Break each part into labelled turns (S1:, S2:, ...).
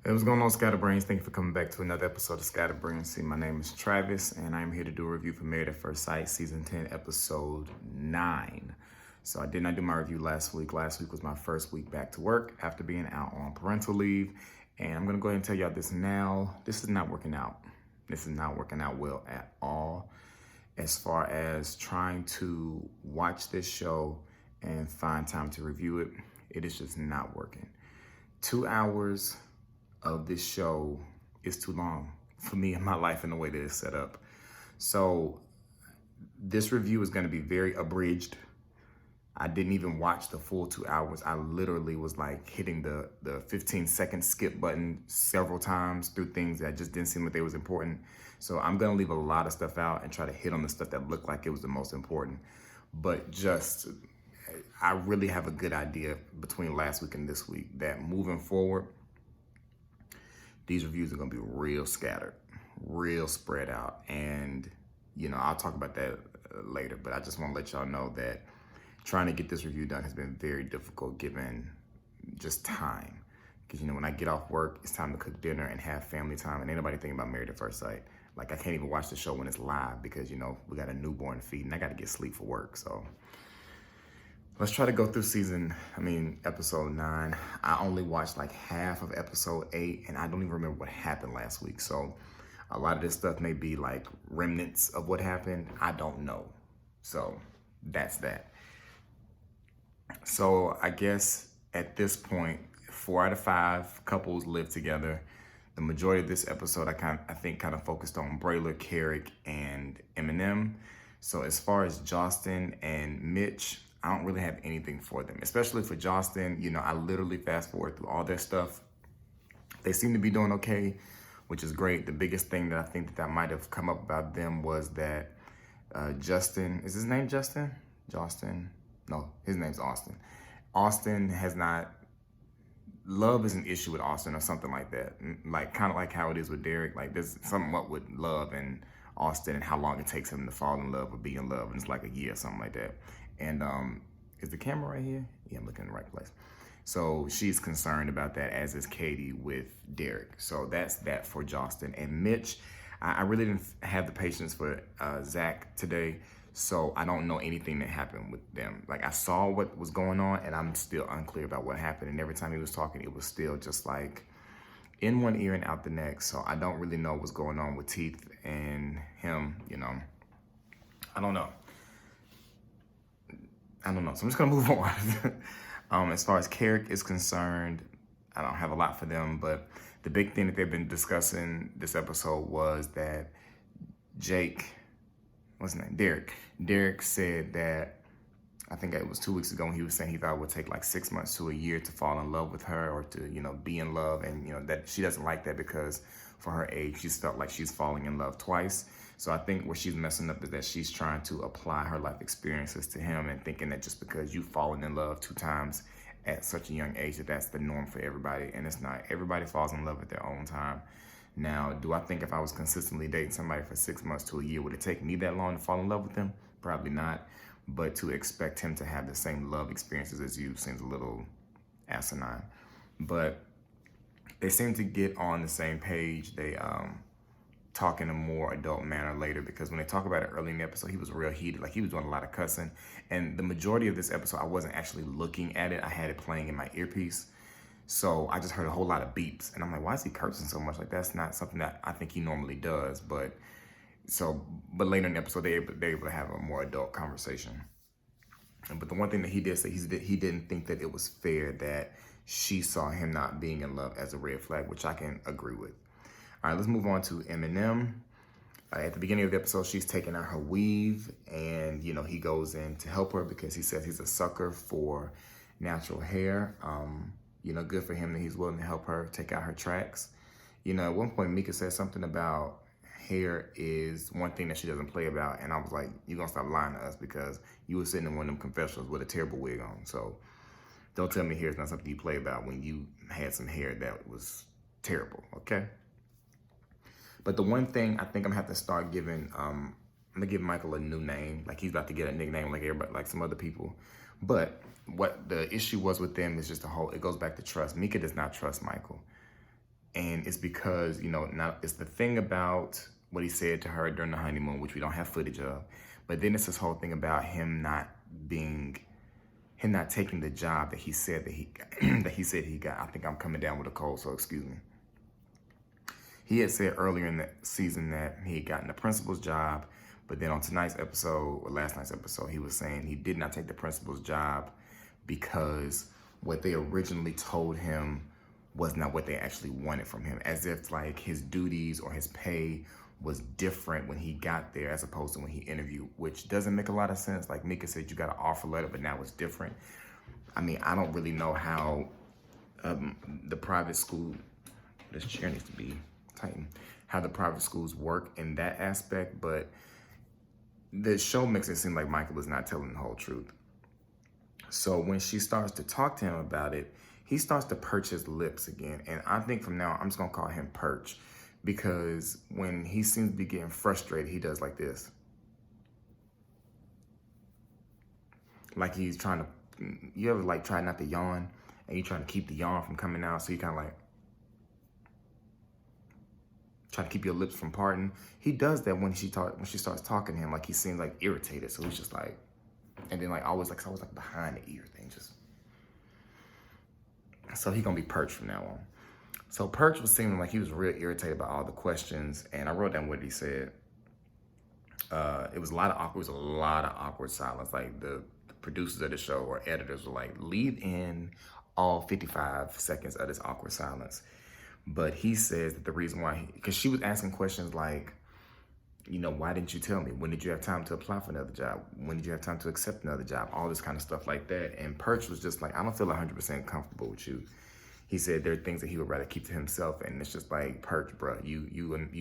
S1: Hey, what's going on, Scatterbrains? Thank you for coming back to another episode of Scatterbrains. See, my name is Travis, and I'm here to do a review for Married at First Sight, Season 10, Episode 9. So I did not do my review last week. Last week was my first week back to work after being out on parental leave. And I'm going to go ahead and tell y'all this now. This is not working out. This is not working out well at all. As far as trying to watch this show and find time to review it, it is just not working. 2 hours of this show is too long for me and my life and the way that it's set up. So this review is going to be very abridged. I didn't even watch the full 2 hours. I literally was like hitting the 15-second skip button several times through things that just didn't seem like they was important. So I'm going to leave a lot of stuff out and try to hit on the stuff that looked like it was the most important. But I really have a good idea between last week and this week that moving forward, these reviews are going to be real scattered, real spread out. And, I'll talk about that later, but I just want to let y'all know that trying to get this review done has been very difficult given just time. Because, when I get off work, it's time to cook dinner and have family time. And ain't nobody thinking about Married at First Sight. Like, I can't even watch the show when it's live because, we got a newborn to feed and I got to get sleep for work. So let's try to go through episode 9. I only watched like half of episode 8, and I don't even remember what happened last week. So a lot of this stuff may be like remnants of what happened. I don't know. So that's that. So I guess at this point, 4 out of 5 couples live together. The majority of this episode, I think kind of focused on Braylor, Carrick, and Eminem. So as far as Justin and Mitch, I don't really have anything for them, especially for Justin. I literally fast forward through all their stuff. They seem to be doing okay, which is great. The biggest thing that I think that might have come up about them was that Justin, is his name Justin? Justin? No, his name's Austin. Austin has not, love is an issue with Austin or something like that. Like, kind of like how it is with Derek. Like, there's something up with love and Austin and how long it takes him to fall in love or be in love, and it's like a year or something like that. And is the camera right here? Yeah, I'm looking in the right place. So she's concerned about that, as is Katie with Derek. So that's that for Justin. And Mitch, I really didn't have the patience for Zach today, so I don't know anything that happened with them. Like, I saw what was going on, and I'm still unclear about what happened. And every time he was talking, it was still just like in one ear and out the next. So I don't really know what's going on with Teeth and him, I don't know. So I'm just gonna move on. As far as Carrick is concerned, I don't have a lot for them, but the big thing that they've been discussing this episode was that Derek said that, I think it was 2 weeks ago, when he was saying he thought it would take like 6 months to a year to fall in love with her, or to, be in love. And, that she doesn't like that because for her age, she's felt like she's falling in love twice. So I think where she's messing up is that she's trying to apply her life experiences to him and thinking that just because you've fallen in love 2 times at such a young age, that's the norm for everybody. And it's not. Everybody falls in love at their own time. Now, do I think if I was consistently dating somebody for 6 months to a year, would it take me that long to fall in love with them? Probably not. But to expect him to have the same love experiences as you seems a little asinine. But they seem to get on the same page. They talk in a more adult manner later, because when they talk about it early in the episode, he was real heated. Like, he was doing a lot of cussing. And the majority of this episode, I wasn't actually looking at it. I had it playing in my earpiece. So I just heard a whole lot of beeps. And I'm like, why is he cursing so much? Like, that's not something that I think he normally does. But later in the episode, they're able to have a more adult conversation. But the one thing that he did say, he didn't think that it was fair that she saw him not being in love as a red flag, which I can agree with. All right, let's move on to Eminem. At the beginning of the episode, she's taking out her weave, and, he goes in to help her because he says he's a sucker for natural hair. Good for him that he's willing to help her take out her tracks. At one point, Mika said something about hair is one thing that she doesn't play about. And I was like, you're going to stop lying to us, because you were sitting in one of them confessionals with a terrible wig on. So don't tell me hair is not something you play about when you had some hair that was terrible, okay? But the one thing I think I'm gonna have to start giving, I'm gonna give Michael a new name. Like, he's about to get a nickname like everybody, like some other people. But what the issue was with them is just it goes back to trust. Mika does not trust Michael. And it's because, now it's the thing about what he said to her during the honeymoon, which we don't have footage of. But then it's this whole thing about him not taking the job that he said that he that he said he got. I think I'm coming down with a cold, so excuse me. He had said earlier in the season that he had gotten the principal's job, but then on tonight's episode, or last night's episode, he was saying he did not take the principal's job because what they originally told him was not what they actually wanted from him, as if like his duties or his pay was different when he got there as opposed to when he interviewed, which doesn't make a lot of sense. Like Mika said, you got an offer letter, but now it's different. I mean, I don't really know how the private school, this chair needs to be tightened, how the private schools work in that aspect, but the show makes it seem like Michael is not telling the whole truth. So when she starts to talk to him about it, he starts to perch his lips again. And I think from now on, I'm just gonna call him Perch, because when he seems to be getting frustrated, he does like this. Like he's trying to, you ever like try not to yawn and you're trying to keep the yawn from coming out, so you kind of like try to keep your lips from parting. He does that when she starts talking to him, like he seems like irritated. So he's just like, and then like always like behind the ear thing, just. So he gonna be Perch from now on. So Perch was seeming like he was real irritated by all the questions, and I wrote down what he said. It was a lot of awkward silence. Like the producers of the show or editors were like, leave in all 55 seconds of this awkward silence. But he says that the reason why, because she was asking questions like, why didn't you tell me? When did you have time to apply for another job? When did you have time to accept another job? All this kind of stuff like that. And Perch was just like, I don't feel 100% comfortable with you. He said there are things that he would rather keep to himself. And it's just like, Perch, bro, you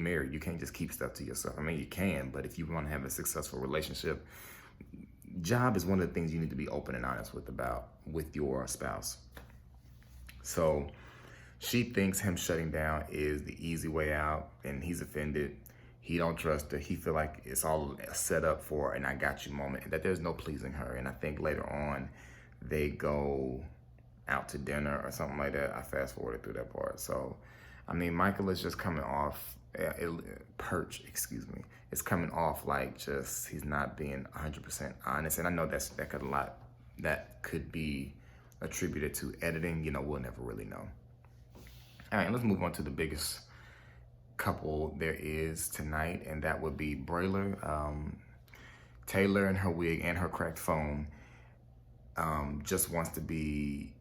S1: married. You can't just keep stuff to yourself. I mean, you can, but if you want to have a successful relationship, job is one of the things you need to be open and honest with your spouse. So she thinks him shutting down is the easy way out, and he's offended. He don't trust her. He feel like it's all set up for an I got you moment, and that there's no pleasing her. And I think later on, they go out to dinner or something like that. I fast forwarded through that part. So, I mean, Michael is just coming off, Perch, excuse me, it's coming off like just, he's not being 100% honest. And I know that could be attributed to editing. We'll never really know. All right, let's move on to the biggest couple there is tonight, and that would be Broiler. Taylor and her wig and her cracked phone just wants to be,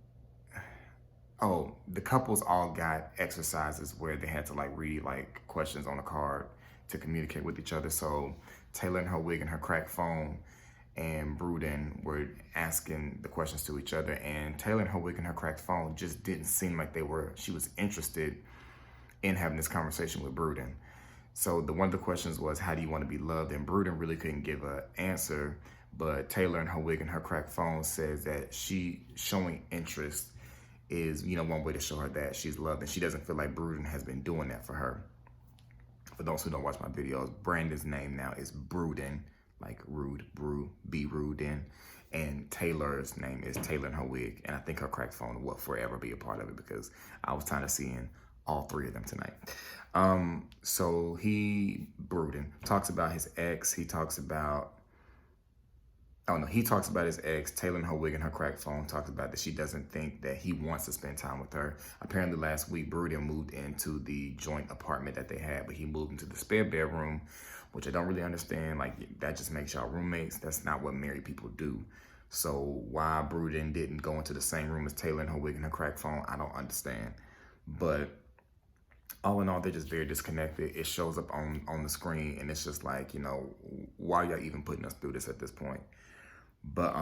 S1: the couples all got exercises where they had to like read like questions on a card to communicate with each other. So Taylor and her wig and her cracked phone and Bruden were asking the questions to each other, and Taylor and her wig and her cracked phone just didn't seem like she was interested in having this conversation with Bruden. So one of the questions was, how do you want to be loved? And Bruden really couldn't give an answer, but Taylor and her wig and her cracked phone says that she showing interest is, one way to show her that she's loved, and she doesn't feel like Bruden has been doing that for her. For those who don't watch my videos, Brandon's name now is Bruden, like rude, be rude in. And Taylor's name is Taylor and her wig. And I think her cracked phone will forever be a part of it, because I was tired of seeing all three of them tonight. So Bruden talks about his ex. He talks about his ex. Taylor and her wig and her cracked phone talks about that she doesn't think that he wants to spend time with her. Apparently last week, Bruden moved into the joint apartment that they had, but he moved into the spare bedroom, which I don't really understand. Like, that just makes y'all roommates. That's not what married people do. So why Bruden didn't go into the same room as Taylor and her wig and her cracked phone, I don't understand. But all in all, they're just very disconnected. It shows up on the screen, and it's just like, why are y'all even putting us through this at this point? But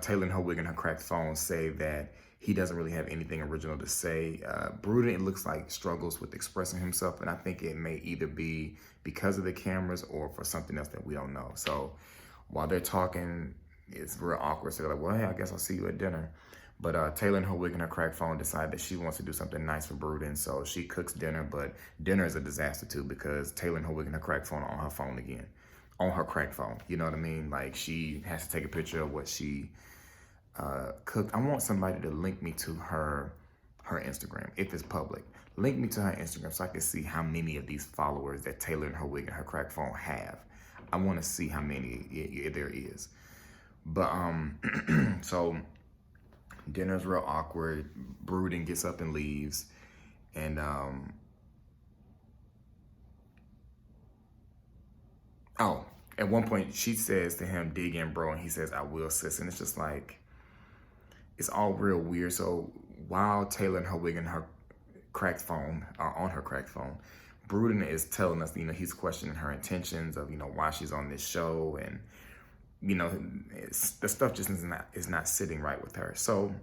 S1: Taylor and her wig and her cracked phone say that he doesn't really have anything original to say. Bruden, it looks like, struggles with expressing himself, and I think it may either be because of the cameras or for something else that we don't know. So while they're talking, it's real awkward. So they're like, well, hey, I guess I'll see you at dinner. But Taylor and her wig and her cracked phone decide that she wants to do something nice for Bruden, so she cooks dinner. But dinner is a disaster too, because Taylor and her wig and her cracked phone are on her phone again, on her cracked phone. You know what I mean? Like, she has to take a picture of what she cooked. I want somebody to link me to her her Instagram if it's public. Link me to her Instagram so I can see how many of these followers that Taylor and her wig and her crack phone have. I want to see how many there is. But so dinner's real awkward. Brooding gets up and leaves, and oh, at one point she says to him, "Dig in, bro," and he says, "I will, sis." And it's just like, it's all real weird. So while Taylor and her wig and her cracked phone are on her cracked phone, Bruden is telling us, he's questioning her intentions of, why she's on this show, and the stuff just is not sitting right with her. So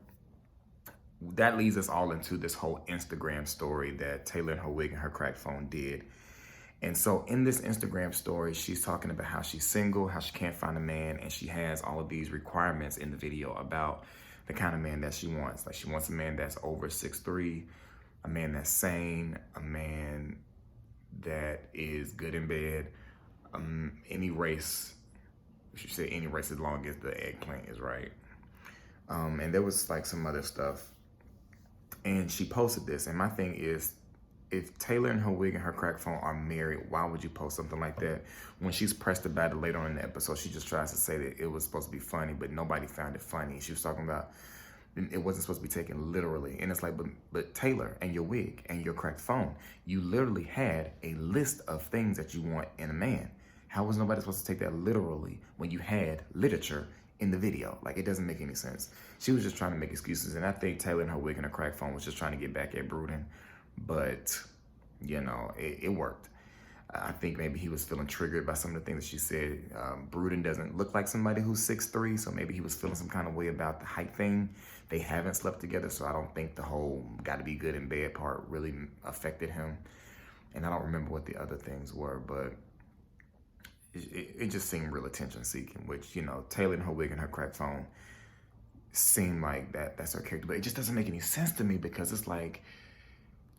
S1: that leads us all into this whole Instagram story that Taylor and her wig and her cracked phone did. And so in this Instagram story, she's talking about how she's single, how she can't find a man, and she has all of these requirements in the video about the kind of man that she wants. Like, she wants a man that's over 6'3", a man that's sane, a man that is good in bed, any race. She said any race as long as the eggplant is right. And there was like some other stuff. And she posted this. And my thing is, if Taylor and her wig and her crack phone are married, why would you post something like that? When she's pressed about it later on in the episode, she just tries to say that it was supposed to be funny, but nobody found it funny. She was talking about it wasn't supposed to be taken literally. And it's like, but Taylor and your wig and your cracked phone, you literally had a list of things that you want in a man. How was nobody supposed to take that literally when you had literature in the video? Like, it doesn't make any sense. She was just trying to make excuses. And I think Taylor and her wig and her cracked phone was just trying to get back at Bruden. But, it worked. I think maybe he was feeling triggered by some of the things that she said. Bruden doesn't look like somebody who's 6'3", so maybe he was feeling some kind of way about the height thing. They haven't slept together, so I don't think the whole gotta be good in bed part really affected him. And I don't remember what the other things were, but it just seemed real attention-seeking, which, Taylor and her wig and her cracked phone seemed like that's her character. But it just doesn't make any sense to me, because it's like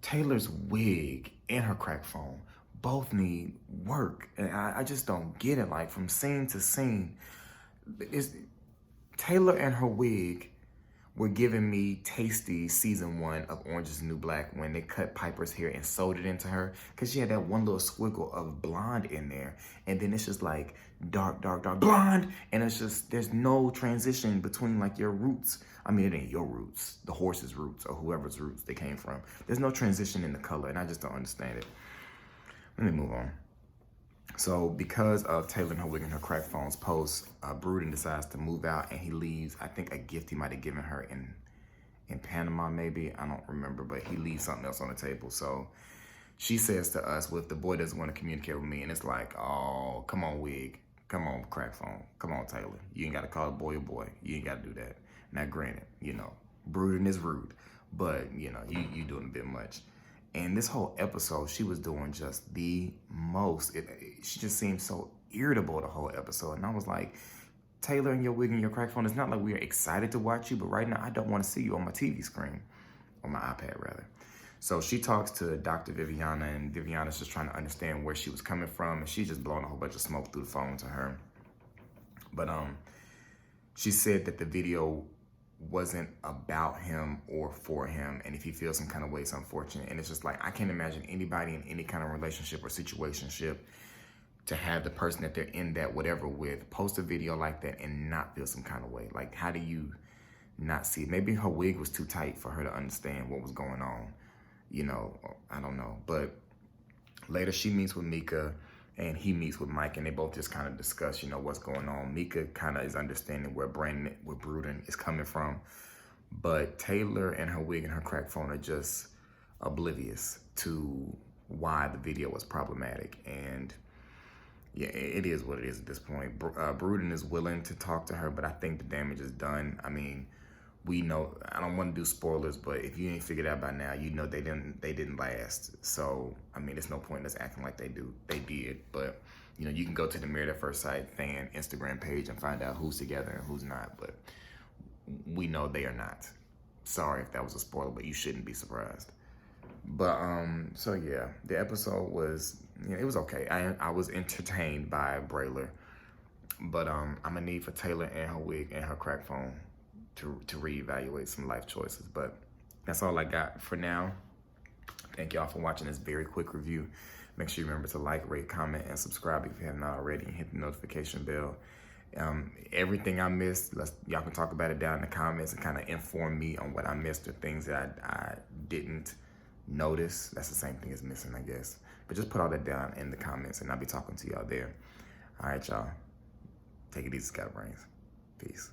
S1: Taylor's wig and her cracked phone both need work. And I just don't get it. Like, from scene to scene, Taylor and her wig were giving me Tasty season 1 of Orange is the New Black when they cut Piper's hair and sewed it into her, because she had that one little squiggle of blonde in there, and then it's just like dark blonde, and it's just, there's no transition between like your roots. I mean, it ain't your roots, the horse's roots or whoever's roots they came from. There's no transition in the color, and I just don't understand it. Let me move on. So because of Taylor and her wig and her cracked phone's post, Bruden decides to move out, and he leaves, I think, a gift he might have given her in Panama, maybe. I don't remember, but he leaves something else on the table. So she says to us, well, if the boy doesn't want to communicate with me, and it's like, oh, come on, wig. Come on, crack phone. Come on, Taylor. You ain't got to call a boy a boy. You ain't got to do that. Now, granted, Bruden is rude, but, you doing a bit much. And this whole episode, she was doing just the most. She just seemed so irritable the whole episode. And I was like, Taylor and your wig and your crack phone, it's not like we are excited to watch you, but right now I don't want to see you on my TV screen, on my iPad rather. So she talks to Dr. Viviana, and Viviana's just trying to understand where she was coming from, and she's just blowing a whole bunch of smoke through the phone to her. But she said that the video wasn't about him or for him, and if he feels some kind of way, it's unfortunate. And it's just like, I can't imagine anybody in any kind of relationship or situationship to have the person that they're in that whatever with post a video like that and not feel some kind of way. Like, how do you not see it? Maybe her wig was too tight for her to understand what was going on. I don't know. But later she meets with Mika, and he meets with Mike, and they both just kind of discuss, what's going on. Mika kind of is understanding where Bruden is coming from. But Taylor and her wig and her crack phone are just oblivious to why the video was problematic. And yeah, it is what it is at this point. Bruden is willing to talk to her, but I think the damage is done. I mean, we know, I don't want to do spoilers, but if you ain't figured out by now, they didn't last. So, I mean, there's no point in us acting like they did. But, you can go to the Married at First Sight fan Instagram page and find out who's together and who's not. But we know they are not. Sorry if that was a spoiler, but you shouldn't be surprised. But, so yeah, the episode was, it was okay. I was entertained by Brayler. But I'm gonna need for Taylor and her wig and her crack phone to reevaluate some life choices. But that's all I got for now. Thank y'all for watching this very quick review. Make sure you remember to like, rate, comment, and subscribe if you haven't already, and hit the notification bell. Everything I missed, y'all can talk about it down in the comments and kind of inform me on what I missed or things that I didn't notice. That's the same thing as missing, I guess. But just put all that down in the comments, and I'll be talking to y'all there. All right, y'all. Take it easy, Scott Brains. Peace.